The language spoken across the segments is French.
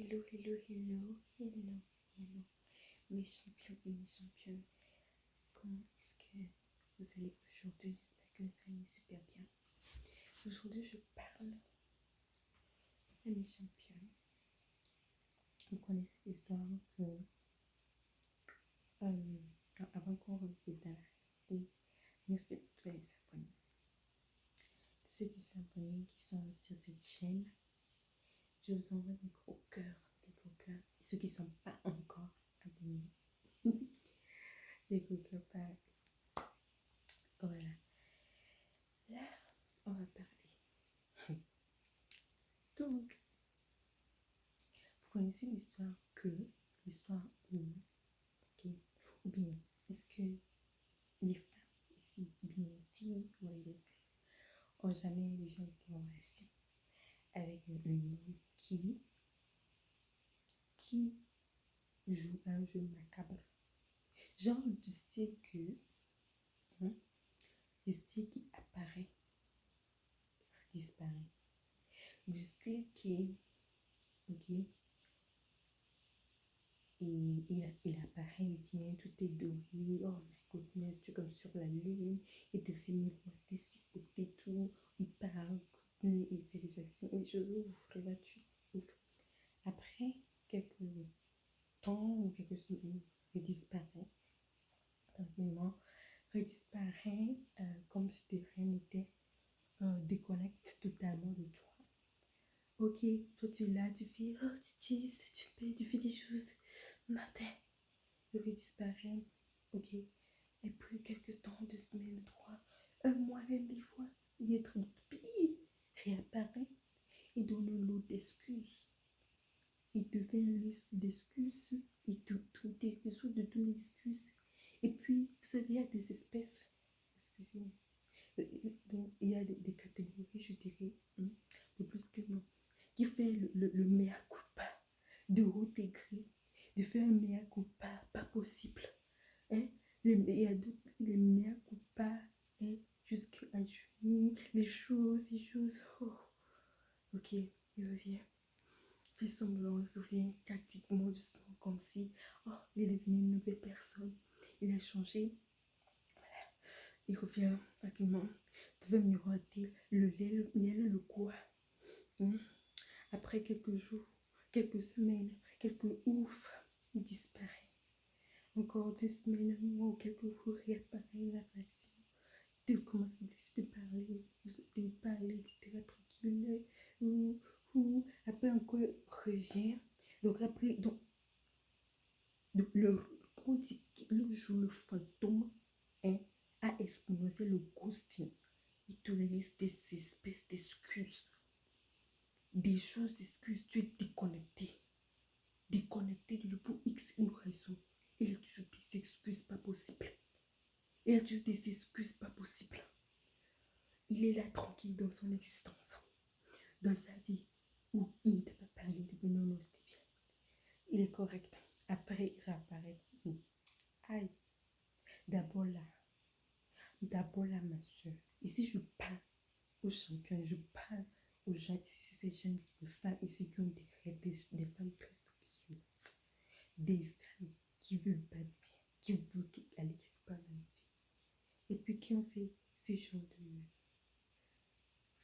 hello, hello, hello, hello, hello, mes champions et mes championnes. Comment est-ce que vous allez aujourd'hui? J'espère que vous allez super bien. Aujourd'hui, je parle à mes championnes. Vous connaissez l'histoire que avant qu'on revienne dans la réalité, merci pour tous les abonnés. Ceux qui sont abonnés, qui sont sur cette chaîne, je vous envoie des gros cœurs, des gros cœurs. Et ceux qui ne sont pas encore abonnés, des gros cœurs pareils. Voilà. Là, on va parler. Donc, vous connaissez l'histoire où, ok, ou bien, est-ce que les femmes ici, ou bien les filles, ou les filles, ont jamais déjà été en relation avec un homme qui joue un jeu macabre, genre du style du style qui apparaît, disparaît, du style qui, ok, et il apparaît, il vient, tout est doré, oh my goodness, tu es comme sur la lune, il te fait miroiter, sicoter tout, il parle, il fait des actions, des choses, ouf, là tu, ouf. Après quelques temps ou quelques semaines, il disparaît, tranquillement, redisparaît, comme si de rien n'était, déconnecte totalement de toi. Ok, toi tu es là, tu fais, oh tu cheese, tu payes, tu fais des choses, nothing. Il redisparaît, ok. Et puis quelques temps, 2 semaines, 3, un mois même des fois, il est très pire, réapparaît, il donne un lot d'excuses. Il te fait une liste d'excuses, il te résout de toutes les excuses. Et puis, vous savez, il y a des espèces, excusez-moi, donc il y a des catégories, je dirais, de plus que non, qui fait le mea culpa de haut degré, de faire un mea culpa pas possible. Hein? Il y a d'autres, les mea culpa, hein, jusqu'à genoux, les choses, oh. Ok, il revient. Fait semblant, il revient tactiquement, justement, comme si, oh, il est devenu une nouvelle personne. Il a changé. Voilà. Il revient tranquillement. Tu veux miroiter le lait, le miel, le quoi. Après quelques jours, quelques semaines, quelques ouf, il disparaît. Encore 2 semaines, un mois ou quelques jours, il apparaît la relation. Tu commences à parler, etc. Tranquille. Après encore, revient. Donc après, le jour, le fantôme, hein, a exposé le ghosting. Il te laisse des espèces d'excuses. Des choses d'excuses. Tu es déconnecté. Déconnecté de lui pour X une raison. Il a toujours des excuses pas possibles. Il a toujours des excuses pas possibles. Il est là tranquille dans son existence. Dans sa vie où il ne t'a pas parlé de non, c'était bien. Il est correct. Après, il réapparaît. Aïe. D'abord là, ma soeur. Ici, je parle aux champions, je parle aux gens ici, ces jeunes des femmes ici qui ont des rêves, des femmes très ambitieuses, des femmes qui veulent bâtir, qui veulent aller quelque part dans la vie. Et puis qui ont ces genres de.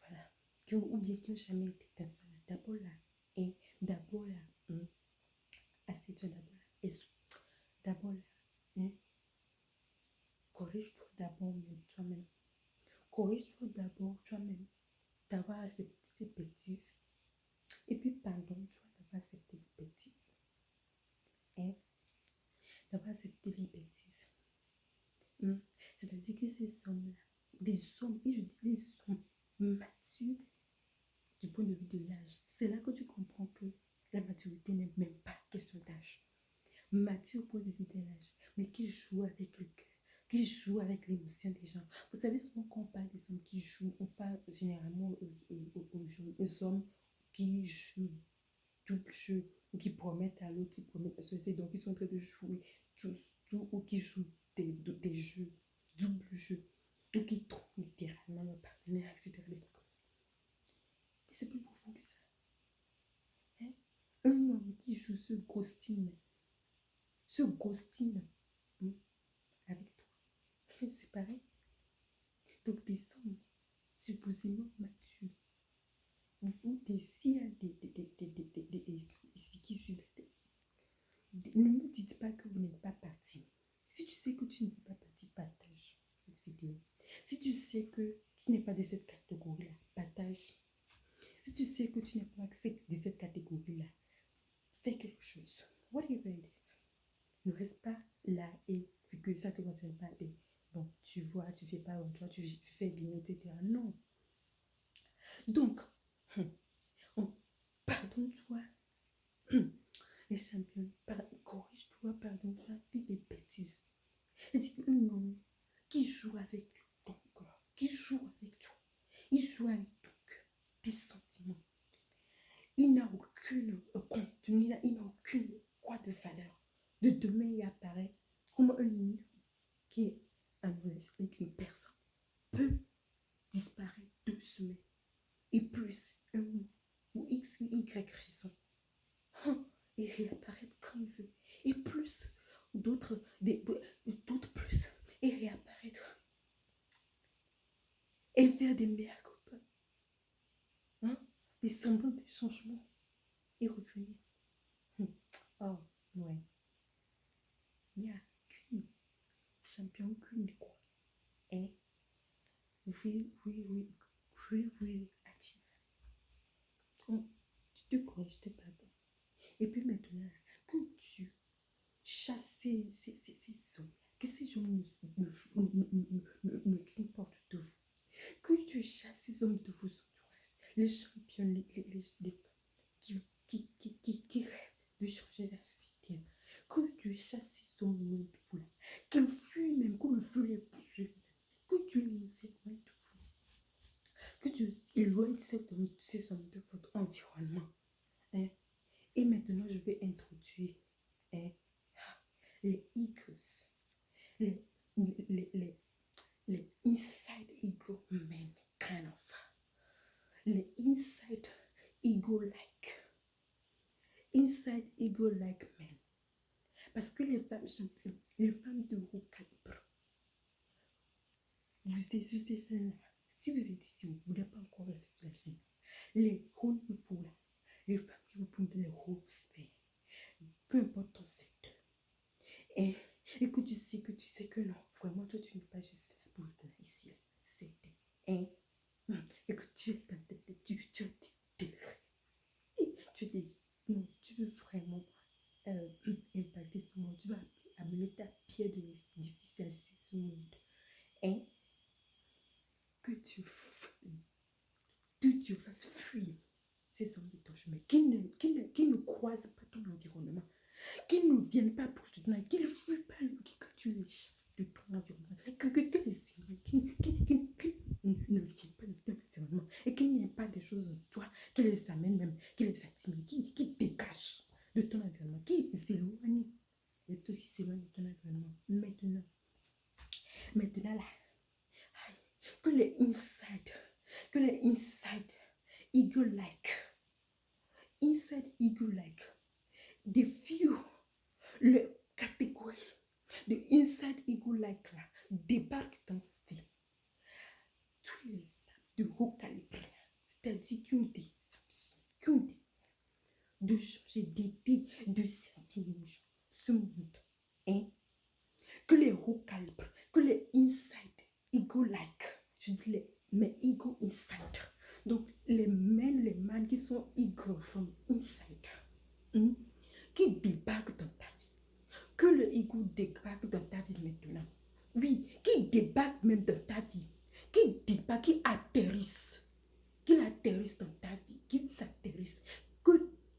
Voilà. Ou bien qui n'ont jamais été dans ça. D'abord là. Et d'abord là. Assieds-toi d'abord là. D'abord là. Corrige-toi d'abord même toi-même. Corrige-toi d'abord toi-même d'avoir accepté ces bêtises. Et puis pardonne-toi d'avoir accepté les bêtises. D'avoir accepté les bêtises. C'est-à-dire que ces hommes-là, des hommes, et je dis des hommes matures du point de vue de l'âge, c'est là que tu comprends que la maturité n'est même pas question d'âge. Mature au point de vue de l'âge, mais qui joue avec le cœur, qui joue avec l'émotion des gens. Vous savez, souvent quand on parle des hommes qui jouent, on parle généralement aux hommes qui jouent double jeu, ou qui promettent à l'autre, qui promettent à ceci, donc ils sont en train de jouer tout, ou qui jouent des jeux, double jeu, ou qui trompent littéralement leur partenaire, etc. Des trucs comme ça. Mais c'est plus profond que ça. Un homme qui joue ce ghosting hmm, avec toi. C'est pareil. Donc, des sommes supposément matures. Vous, s'il y a des ici qui suivent, ne me dites pas que vous n'êtes pas parti. Si tu sais que tu n'es pas parti, partage cette vidéo. Si tu sais que tu n'es pas de cette catégorie-là, partage. Si tu sais que tu n'es pas de cette catégorie-là, fais quelque chose. Whatever it is. Ne reste pas là et vu que ça ne te concerne pas, et bon, tu vois, tu fais pas bon choix, tu fais bien, etc. Non. Donc, pardonne-toi. Les champions, corrige-toi, pardonne-toi, toutes les bêtises. Il dit qu'un homme qui joue avec ton corps, qui joue avec toi, il joue avec ton cœur, tes sentiments. Il n'a aucune contenu, il n'a aucune quoi de valeur. De demain, il apparaît comme un homme qui est un esprit qu'une personne peut disparaître 2 semaines et plus un mois ou X ou Y raison. Et réapparaître quand il veut. Et plus d'autres plus. Et réapparaître. Et faire des meilleurs copains. Des semblants de changement. Et revenir. Oh, ouais. Il n'y a qu'une champion, qu'une quoi. Et we will achieve. Tu te corriges, je te pardonne. Et puis maintenant, que tu chasses ces hommes, que ces gens ne tournent pas autour de vous. Que tu chasses ces hommes de vos entourages, les champions, les femmes qui rêvent de changer la société. Que tu chasses ces hommes de vous là, qu'ils fuient même, que le feu les poursuive, que tu les éloignes de vous, que tu éloignes ces hommes de votre environnement. Et maintenant, je vais introduire les egos, les inside ego men, kind of. Les inside ego like men. Parce que les femmes champions, les femmes de haut calibre, vous êtes sur ces chaînes-là. Si vous êtes ici, vous n'êtes pas encore là sur la chaîne. Les hauts niveaux là, les femmes qui vous prennent les hauts sphères, peu importe ton secteur. Et que tu sais que non, vraiment, toi, tu n'es pas juste là pour être là, ici, là. C'était. Et que tu es dans ta tête, tu non, tu veux vraiment impacter ce monde, tu vas amener ta pierre de l'édifice à ce monde. Et que tu fasses fuir ces hommes de ton chemin, qui ne croisent pas ton environnement, qui ne viennent pas pour te donner, qu'ils ne fuient pas, que tu les chasses de ton environnement, que les éloignes, qui ne viennent pas de ton environnement, et qu'il n'y ait pas des choses en toi qui les amènent même, qui les attirent, qui dégagent de ton environnement, qui s'éloignent, et toi aussi s'éloignent de ton environnement. Maintenant là, que les inside ego like, des few, le catégorie de inside ego like là, débarquent dans ta vie. Tous les femmes de haut calibre, c'est-à-dire qui ont des ambitions, qui ont des de changer d'idée, de servir les gens, ce monde. Que les hauts calibres, que les inside ego like, je dis mais ego inside. Donc les men qui sont ego from inside, qui débarquent dans ta vie. Que le ego débarque dans ta vie maintenant. Oui, qui débarque même dans ta vie. Qui débarque, qui atterrissent dans ta vie, qui s'atterrissent,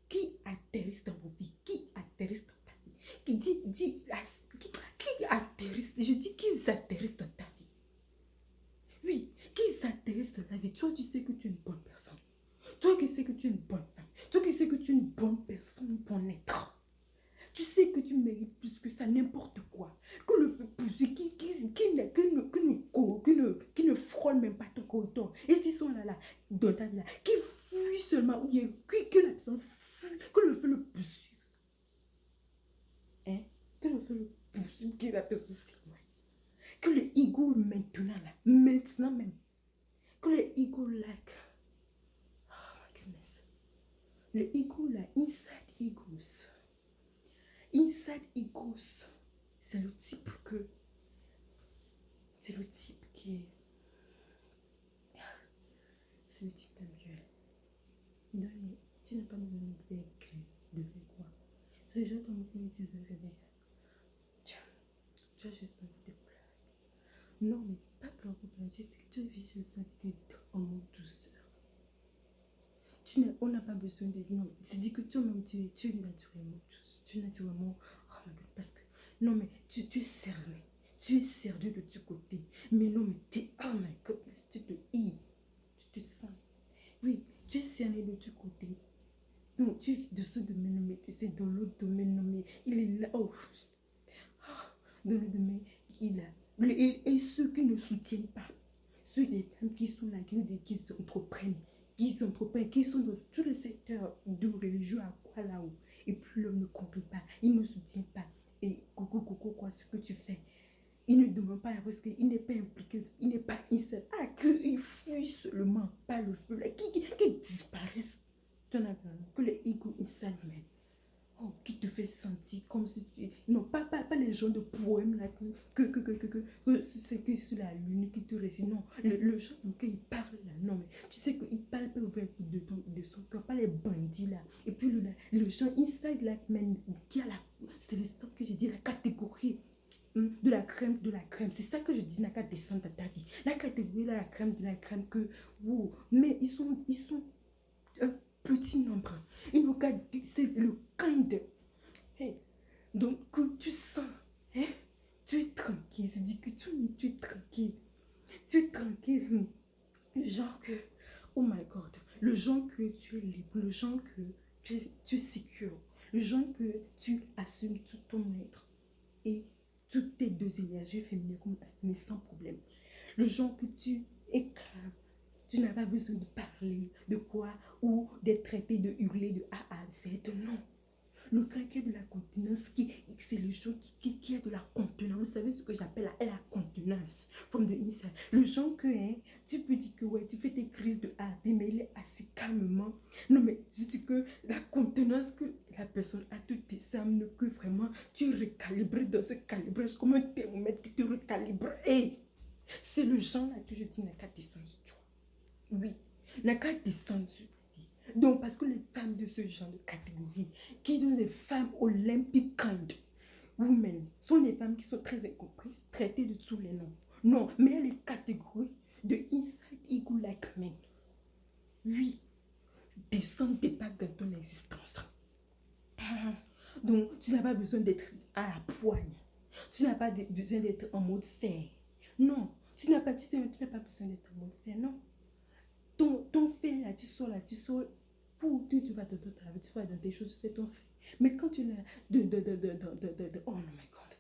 qui atterrissent dans vos vies, qui atterrissent dans ta vie, qui atterrissent, je dis qu'ils atterrissent dans ta vie. Oui, qu'ils atterrissent dans ta vie. Toi, tu sais que tu es une bonne personne. Toi qui sais que tu es une bonne femme. Toi qui sais que tu es une bonne personne, bon être. Tu sais que tu mérites plus que ça, n'importe quoi. Que le feu plus, qui ne frôle même pas ton corridor. Et s'ils sont là, dans ta vie, là, qui fuient seulement, ou bien que la personne fuit, que le feu le poursuive. veux le pousser, que la personne s'éloigne. Que le ego maintenant même, que le ego like, oh my goodness, le ego là, inside egos, c'est le type qui est, c'est le type d'homme que, donne, tu n'as pas besoin de faire quoi. C'est le genre d'homme que tu veux venir. Tu as juste envie de pleurer. Non, mais pas pleurer pour pleurer. Tu as juste envie d'être en mode douceur. On n'a pas besoin de... Non, c'est dit que toi-même, tu es naturellement douce. Tu es naturellement... Oh my God, parce que... Non, mais tu es cerné. Tu es cerné de tout côté. Mais non, mais oh my goodness, tu te hais. Tu te sens. Oui, tu es cerné de tout côté. Non, tu vis de ce domaine, mais tu sais, dans l'autre domaine, non, mais il est là. Oh, dans le domaine, il a... Et ceux qui ne soutiennent pas, les femmes qui sont là, qui s'entreprennent, qui sont dans tous les secteurs de religion à quoi là-haut. Et puis l'homme ne comprend pas, il ne soutient pas. Et quoi, ce que tu fais. Il ne demande pas parce qu'il n'est pas impliqué, il n'est pas inside. Ah, qu'il fuit seulement, pas le feu, là, qui disparaisse. Que le ego inside man. Oh, qui te fait sentir comme si tu... Non, pas les gens de poèmes là, c'est que sur la lune qui te récite. Non, le genre dans lequel il parle là, non, mais tu sais qu'il parle pas ouvert de son cœur, pas les bandits là. Et puis le genre inside like man, qui a la... C'est le sens que j'ai dit, la catégorie de la crème, c'est ça que je dis, n'a qu'à descendre dans ta vie. La catégorie de la crème que, wow, mais ils sont un petit nombre. C'est le kind. Hey. Donc, que tu sens, hein, tu es tranquille. C'est dit que tu es tranquille. Tu es tranquille. Le genre que, oh my God, le genre que tu es libre, le genre que tu es sécure, le genre que tu assumes tout ton être et toutes tes deux énergies féminines comme masculines sans problème. Le genre que tu es calme. Tu n'as pas besoin de parler de quoi ou d'être traité de hurler de A à Z. Non. Le craquet de la contenance, c'est le genre qui a de la contenance. Vous savez ce que j'appelle la contenance. From the inside. Le genre que tu peux dire que ouais, tu fais tes crises de A, mais il est assis calmement. Non, mais c'est que la contenance que la personne a te désarme, que vraiment tu recalibres dans ce calibrage comme un thermomètre qui te recalibre. Hey, c'est le genre là que je dis n'a qu'à descendre sur toi. Oui, n'a qu'à descendre sur ta vie. Donc, parce que les femmes de ce genre de catégorie, qui sont des femmes olympiques kind women, sont des femmes qui sont très incomprises, traitées de tous les noms. Non, mais il y a les catégories de inside ego like men. Oui, descendre des bacs dans ton existence. Donc, tu n'as pas besoin d'être à la poigne. Tu n'as pas besoin d'être en mode fer. Non, tu n'as pas besoin d'être en mode fer, non. Ton fait là, tu sors pour tu vas dans ton travail, tu vas dans des choses, tu fais ton fait. Mais quand tu l'as oh my God,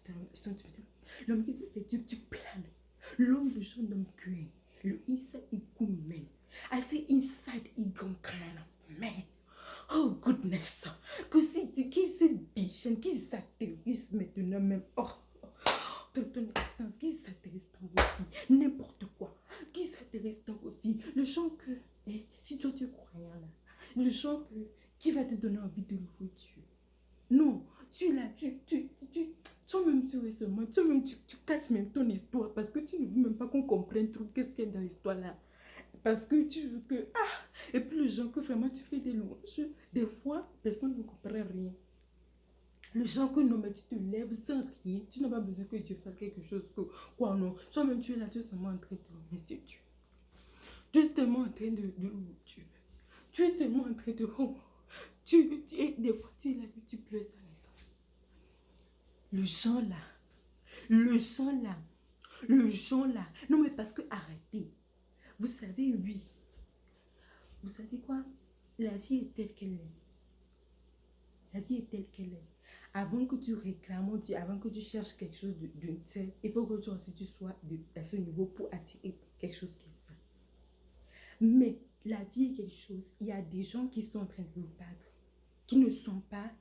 l'homme qui te fait, tu planes. L'homme, le genre d'homme cuir, le inside ego man. I say inside ego kind of man. Oh goodness, que si qui se déchaîne, qui s'atterrisse maintenant même, dans ton existence, qui s'intéresse dans vos vies, n'importe quoi, qui s'intéresse dans vos vies, le genre que, si toi tu es croyant là, le genre que, qui va te donner envie de louer Dieu. Non, toi-même tu récemment, toi-même tu caches même ton histoire parce que tu ne veux même pas qu'on comprenne trop qu'est-ce qu'il y a dans l'histoire là. Parce que tu veux que, et puis le genre que vraiment tu fais des louanges, des fois, personne ne comprend rien. Le genre que non, mais tu te lèves sans rien. Tu n'as pas besoin que Dieu fasse quelque chose. Quoi, non. Toi-même, tu es là, tu es seulement en train de remercier Dieu. Tu es tellement en train de louer Dieu. Tu es tellement en train de... des fois, tu es là, tu pleures sans raison. Le genre là. Le genre là. Le genre là. Non, mais parce que arrêtez. Vous savez, oui. Vous savez quoi? La vie est telle qu'elle est. La vie est telle qu'elle est. Avant que tu réclames, avant que tu cherches quelque chose d'une telle, il faut que toi aussi tu sois à ce niveau pour attirer quelque chose qui est ça. Mais la vie est quelque chose. Il y a des gens qui sont en train de vous battre.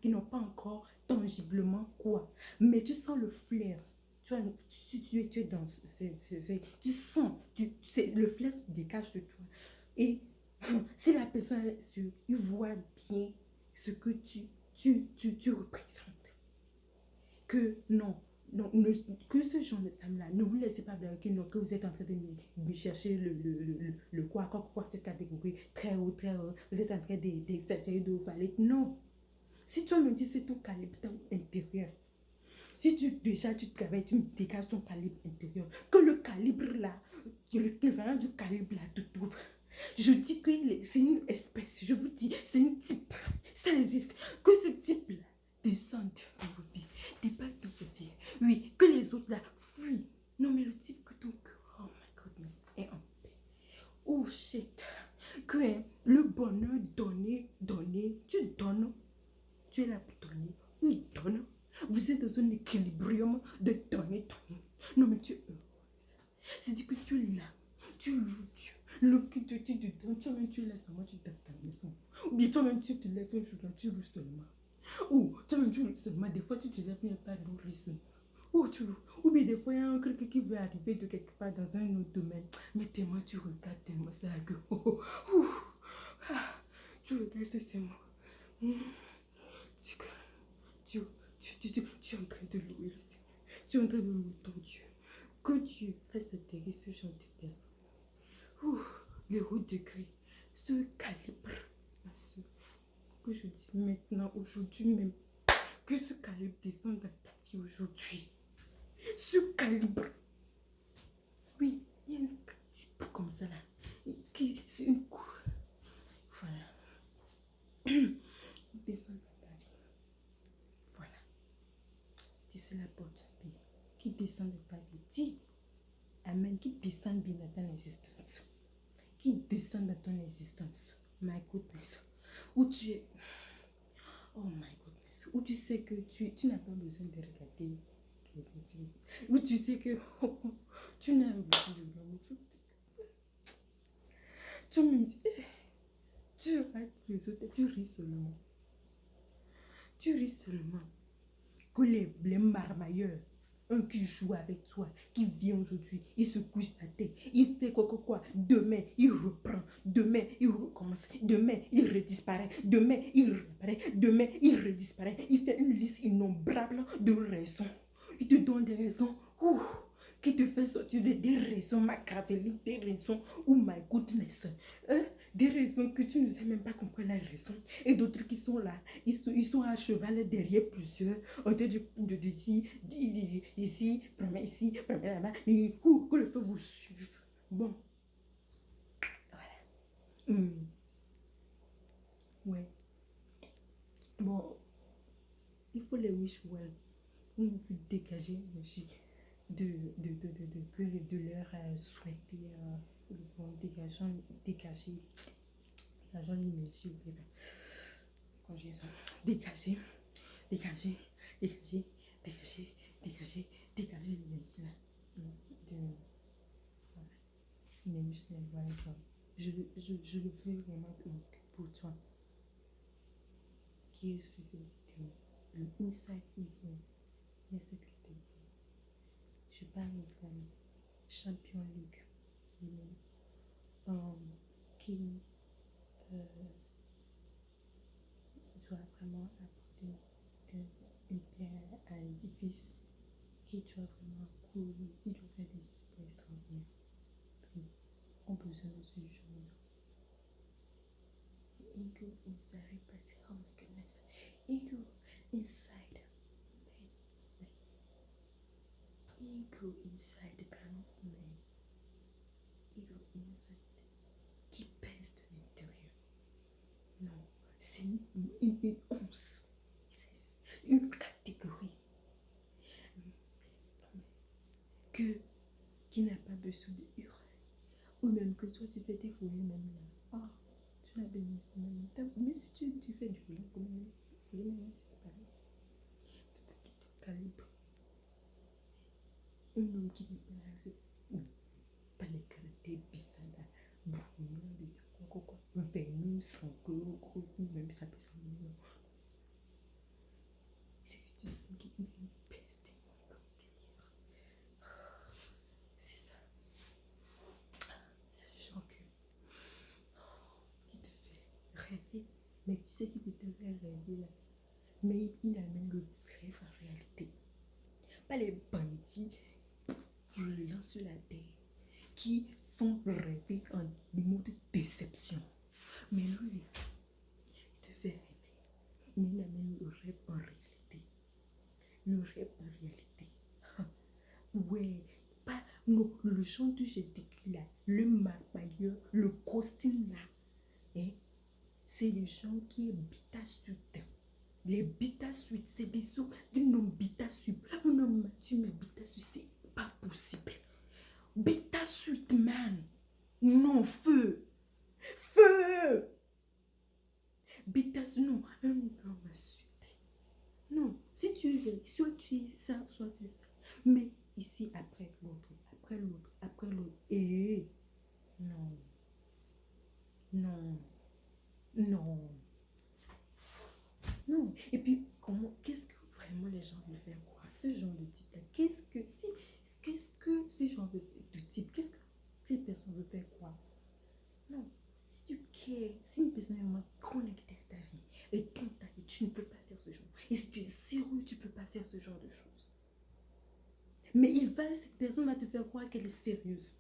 qui n'ont pas encore tangiblement quoi. Mais tu sens le flair. Tu es dans... tu sens, le flair se dégage de toi. Et si la personne est sûre, il voit bien ce que tu représentes. Que non, non, que ce genre de femme-là, ne vous laissez pas bloquer, que vous êtes en train de chercher le quoi, cette catégorie, très haut, vous êtes en train d'exagérer, de vous valer. Non. Si toi-même, tu sais ton calibre intérieur, si déjà tu travailles, tu dégages ton calibre intérieur, que le calibre là, l'équivalent du calibre là te trouve. Je dis que c'est une espèce, je vous dis, c'est un type, ça existe, que ce type là descende dans vos vies, déballe dans vos vies, oui, que les autres là fuient. Non mais le type que ton cœur, oh my goodness, est en paix. Oh shit, que le bonheur donné, tu donnes, tu es là pour donner, il donne. Vous êtes dans un équilibrium de donner. Non mais tu es heureuse. C'est-à-dire que tu es là, tu loues Dieu. L'homme qui te donne, toi-même tu es là seulement, tu danses ta maison. Ou bien toi-même tu te lèves un jour, tu loues seulement. Ou toi-même tu loues seulement, des fois tu te lèves, il n'y a pas de nourriture. Ou bien des fois il y a un truc qui veut arriver de quelque part dans un autre domaine. Mais tellement tu regardes, tellement ça que... tu regardes, c'est tellement... Tu es en train de louer le Seigneur. Tu es en train de louer ton Dieu. Que Dieu fasse atterrir ce genre de personnes. Les hauts degrés, ce calibre, ma soeur, que je dis maintenant, aujourd'hui même, que ce calibre descende dans ta vie aujourd'hui. Ce calibre. Oui, il y a un type comme ça là, qui c'est une cour. Voilà. Descend dans ta vie. Voilà. C'est la porte bien. Qui descend de ta vie. Dis Amen. Qui descend bien dans ton existence. Qui descend dans ton existence. My goodness. Où tu es. Oh my goodness. Où tu sais que tu n'as pas besoin de regarder. Où tu sais que tu n'as pas besoin de regarder. Tu me dis, tu regardes les autres et tu ris seulement. Tu ris seulement. Que les marmailleurs, un qui joue avec toi, qui vient aujourd'hui, il se couche la tête, il fait quoi, demain il reprend, demain il recommence, demain il redisparaît, demain il reparaît, demain il redisparaît, il fait une liste innombrable de raisons, il te donne des raisons, qui te fait sortir des raisons machiavéliques, des raisons, oh my goodness, des raisons que tu ne sais même pas comprendre la raison, et d'autres qui sont là, ils sont à cheval derrière plusieurs, au lieu de dire ici, prends ici, prends là-bas, que le feu vous suive. Bon, voilà. Ouais. Bon, il faut les wish well. Vous dégagez de leur souhaiter, bon, dégageant l'énergie, conjugaison, dégager l'énergie là. L'énergie, voilà. Je le veux vraiment pour toi. Qui est sur cette vidéo, le Inside Evil, il y a cette catégorie. Je parle d'une femme, Champion League, qui doit vraiment apporter une pierre à l'édifice, qui doit vraiment courir, qui doit faire des exploits extraordinaires. Puis, on a besoin de ce genre de ego inside, but oh my goodness, ego inside, ego inside kind of man, ego inside, qui pèse de l'intérieur. Non, c'est une once, c'est une catégorie qui n'a pas besoin de hurler. Ou même que toi tu fais tes folies même là. Tu l'as béni même si tu fais du folie, comme les folies même disparaît. Depuis ton calibre. Un homme qui n'est pas les caractères bizarres, brouillard, quoi, veineux, sangueux, gros, même ça peut s'amener. sais qu'il peut te faire rêver là. Mais il amène le vrai en réalité. Pas les bandits violents sur la terre qui font rêver en mode déception. Mais lui, il te fait rêver. Mais il amène le rêve en réalité. Le rêve en réalité. Ouais, pas non, le genre que j'ai décrit là, le marmailleur, le costume là, hein, c'est le genre qui est bita suite. Les bita suite, c'est des sous, un homme bita suite, un homme mature, mais bita suite, c'est pas possible. Bita suite, man. Non, feu. Feu. Bita suite, non, un homme suite. Non, si tu es, soit tu es ça, soit tu es ça. Mais ici, après l'autre, après l'autre, après l'autre. Et non, non, non, non. Et puis, comment, qu'est-ce que vraiment les gens veulent faire quoi? Ce genre de type-là, qu'est-ce que ce genre de type, qu'est-ce que cette personne veut faire quoi? Non. Si tu cares, si une personne est vraiment connectée à ta vie et dans ta vie, tu ne peux pas faire ce genre. Et si tu es sérieux, tu ne peux pas faire ce genre de choses. Mais cette personne va te faire croire qu'elle est sérieuse.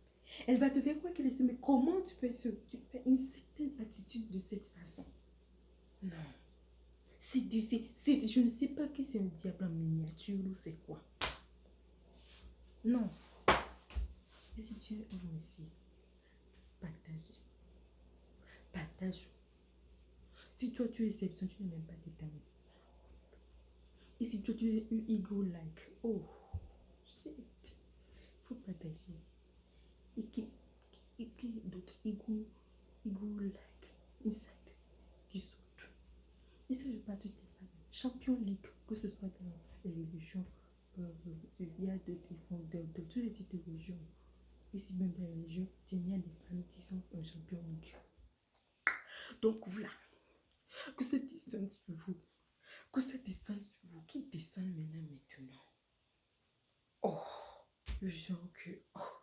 Elle va te faire croire qu'elle est sérieuse. Mais comment tu peux faire une certaine attitude de cette façon? Non. Je ne sais pas qui c'est un diable en miniature ou c'est quoi. Non. Et si tu es homme ici, partage. Partage. Si toi tu es exception, tu n'es même pas déterminé. Et si toi tu es un ego-like, oh, shit. Il faut partager. Et qui d'autres ego-like, inside, qui sont. Et ça, je parle de toutes les femmes. Champion League, que ce soit dans les religions, il y a de tous les types de religions. Ici, même dans les religions, il y a des femmes qui sont un champion League. Donc voilà, que cette distance sur vous, que cette distance sur vous, qui descend maintenant. Oh, genre que, oh.